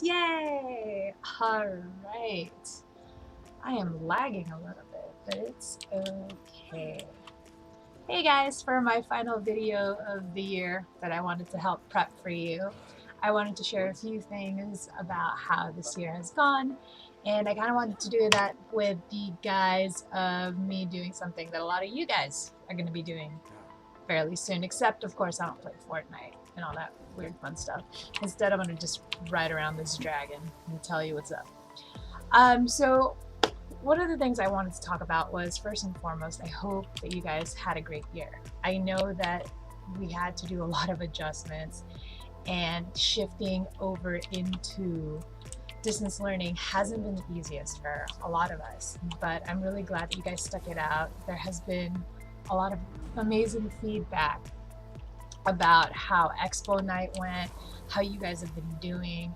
Yay! Alright. I am lagging a little bit, but it's okay. Hey guys, for my final video of the year that I wanted to help prep for you, I wanted to share a few things about how this year has gone, and I kind of wanted to do that with the guise of me doing something that a lot of you guys are going to be doing fairly soon, except of course I don't play Fortnite and all that weird fun stuff. Instead, I'm going to just ride around this dragon and tell you what's up. So one of the things I wanted to talk about was, first and foremost, I hope that you guys had a great year. I know that we had to do a lot of adjustments, and shifting over into distance learning hasn't been the easiest for a lot of us, but I'm really glad that you guys stuck it out. There has been a lot of amazing feedback about how Expo Night went, how you guys have been doing,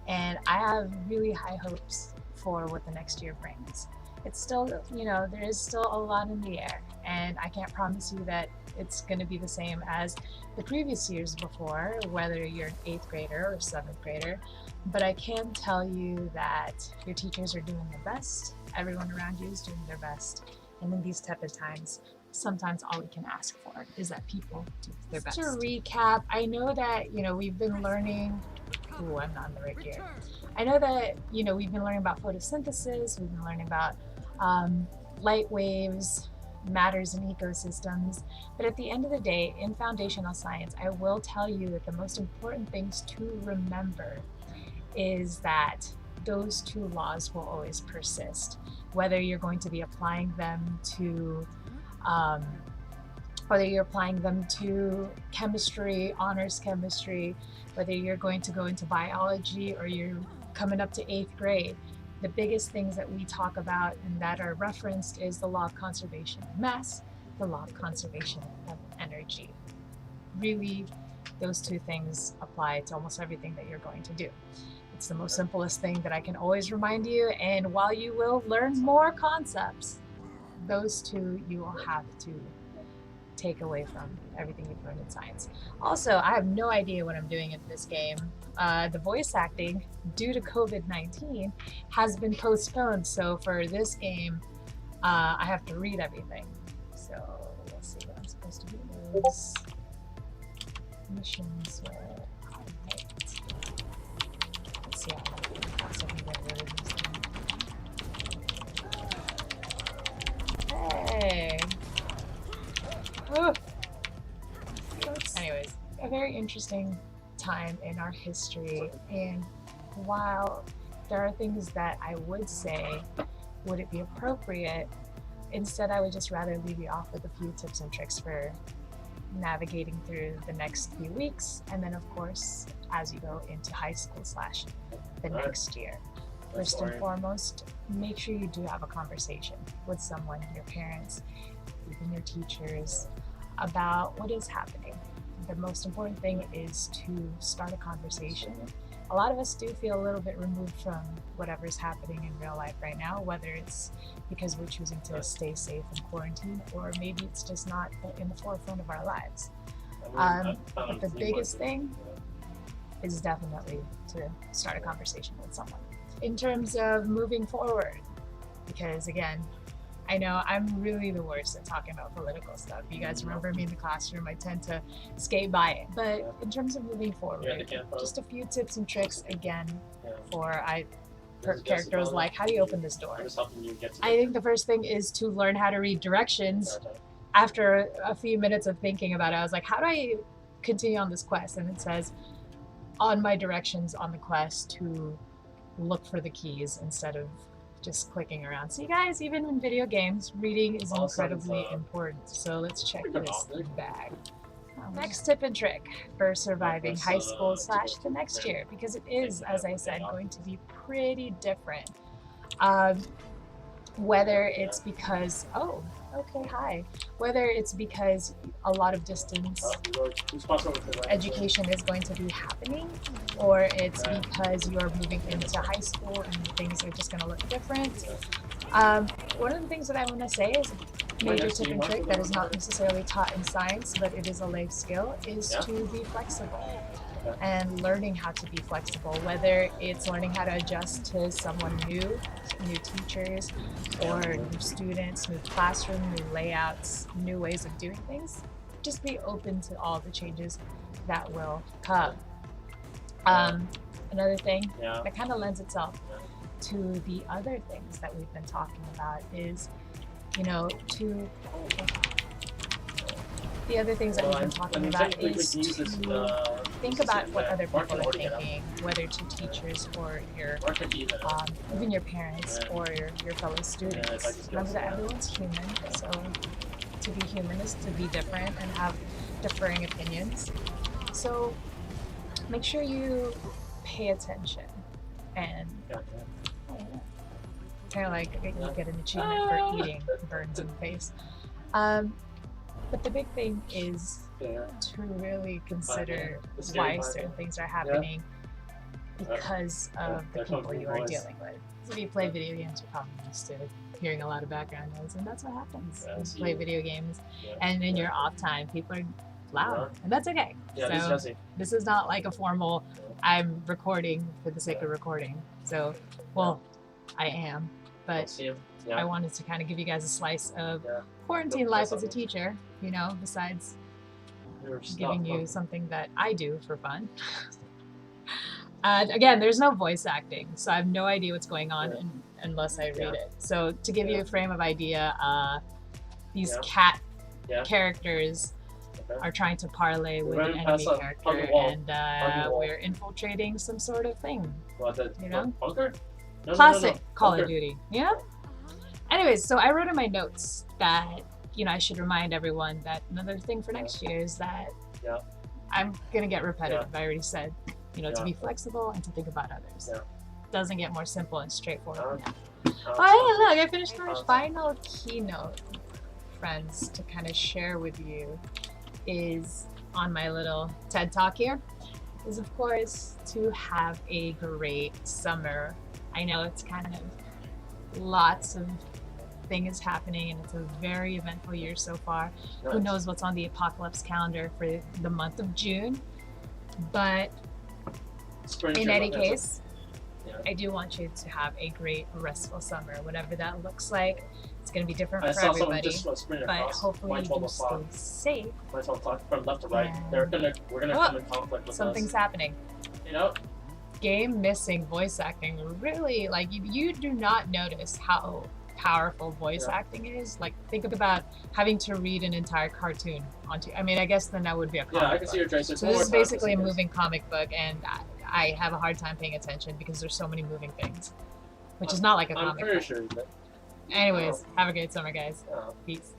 and I have really high hopes for what the next year brings. It's still, there is still a lot in the air, and I can't promise you that it's going to be the same as the previous years before, whether you're an 8th grader or 7th grader, but I can tell you that your teachers are doing their best, everyone around you is doing their best, and in these type of times, sometimes all we can ask for is that people do their best. To recap, I know that, we've been learning, I'm not in the right gear. I know that, we've been learning about photosynthesis, we've been learning about light waves, matters in ecosystems, but at the end of the day, in foundational science, I will tell you that the most important things to remember is that those two laws will always persist, whether you're going to be applying them to chemistry, honors chemistry, whether you're going to go into biology or you're coming up to 8th grade. The biggest things that we talk about and that are referenced is the law of conservation of mass, the law of conservation of energy. Really, those two things apply to almost everything that you're going to do. It's the most simplest thing that I can always remind you, and while you will learn more concepts, those two you will have to take away from everything you've learned in science. Also, I have no idea what I'm doing in this game. The voice acting, due to COVID-19, has been postponed, so for this game, I have to read everything. So let's see what I'm supposed to do. Those missions were alright. Let's see how I can get rid of this thing. Hey! Anyways, a very interesting time in our history, and while there are things that I would say, would it be appropriate, instead I would just rather leave you off with a few tips and tricks for navigating through the next few weeks, and then of course as you go into high school / the next year. First and foremost, make sure you do have a conversation with someone, your parents, even your teachers, about what is happening. The most important thing is to start a conversation. A lot of us do feel a little bit removed from whatever's happening in real life right now, whether it's because we're choosing to stay safe in quarantine, or maybe it's just not in the forefront of our lives. But the biggest thing is definitely to start a conversation with someone. In terms of moving forward, because again, I know I'm really the worst at talking about political stuff. You guys remember me in the classroom, I tend to skate by it. But in terms of moving forward, just a few tips and tricks again for characters like, how do you open this door? I think the first thing is to learn how to read directions. After a few minutes of thinking about it, I was like, how do I continue on this quest? And it says on my directions on the quest to look for the keys instead of just clicking around. See guys, even in video games, reading is incredibly important. So let's check this bag. Next tip and trick for surviving high school / the next year, because it is, as I said, going to be pretty different. Whether it's because, whether it's because a lot of distance education is going to be happening, or it's because you're moving into high school and things are just going to look different. One of the things that I want to say is major tip and trick that is not necessarily taught in science, but it is a life skill, is to be flexible. and learning how to be flexible, whether it's learning how to adjust to someone new teachers, or new students, new classroom, new layouts, new ways of doing things. Just be open to all the changes that will come. Another thing that kind of lends itself to the other things that we've been talking about is, the other things that we've been talking about is to think about what other people are thinking, whether to teachers or even your parents or your fellow students. Remember that everyone's human, so to be human is to be different and have differing opinions. So make sure you pay attention and kind of like you get an achievement for eating burns in the face. But the big thing is to really consider why certain things are happening because of the people you are dealing with. So if you play video games, you're probably used to hearing a lot of background noise, and that's what happens. You play video games, and in your off time, people are loud, and that's okay. So this is not like a formal, I'm recording for the sake of recording. So, well, I am, but I wanted to kind of give you guys a slice of quarantine life as a teacher, besides giving you something that I do for fun. Again, there's no voice acting, so I have no idea what's going on unless I read it. So to give you a frame of idea, these cat characters are trying to parlay with an enemy character, and we're infiltrating some sort of thing, Classic Call of Duty, Anyways, so I wrote in my notes that, I should remind everyone that another thing for next year is that I'm going to get repetitive. I already said, to be flexible and to think about others. Doesn't get more simple and straightforward than that. Oh, hey, look, I finished my final keynote, friends, to kind of share with you is on my little TED Talk here, is of course to have a great summer. I know it's kind of lots of things happening and it's a very eventful year so far. Who knows what's on the apocalypse calendar for the month of June, but in any case, I do want you to have a great restful summer, whatever that looks like. It's going to be different for everybody, but hopefully you stay safe. From left to right. We're gonna come in conflict with something's happening. Game missing voice acting, really, like you do not notice how powerful voice acting is. Like, think about having to read an entire cartoon onto. I mean, I guess then that would be a comic I can see your tracer. So this is basically a moving comic book, and I have a hard time paying attention because there's so many moving things, which is not like a comic book. I'm pretty sure that. Anyways, have a great summer, guys. Peace.